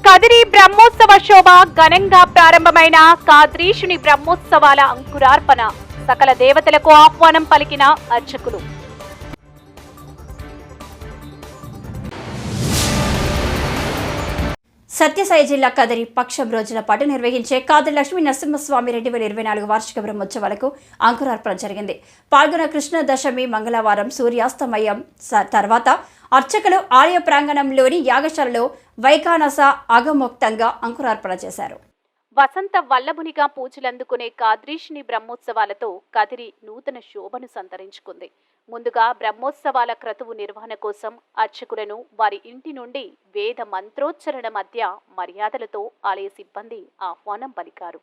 కదిరి బ్రహ్మోత్సవ శోభ ఘనంగా ప్రారంభమైన కాద్రీషుని బ్రహ్మోత్సవాల అంకురార్పణ. సకల దేవతలకు ఆహ్వానం పలికిన అర్చకులు. సత్యసాయి జిల్లా కదిరి పక్షం రోజుల పాటు నిర్వహించే కాదిరి లక్ష్మీ నరసింహస్వామి 2024 వార్షిక బ్రహ్మోత్సవాలకు అంకురార్పణ జరిగింది. పాల్గొన్న కృష్ణ దశమి మంగళవారం సూర్యాస్తమయం తర్వాత అర్చకులు ఆలయ ప్రాంగణంలోని యాగశాలలో వైఖానస అగమోక్తంగా అంకురార్పణ చేశారు. వసంత వల్లభునిగా పూజలందుకునే కాద్రీషుని బ్రహ్మోత్సవాలతో కదిరి నూతన శోభను సంతరించుకుంది. ముందుగా బ్రహ్మోత్సవాల క్రతువు నిర్వహణ కోసం అర్చకులను వారి ఇంటి నుండి వేద మంత్రోచ్చరణ మధ్య మర్యాదలతో ఆలయ సిబ్బంది ఆహ్వానం పలికారు.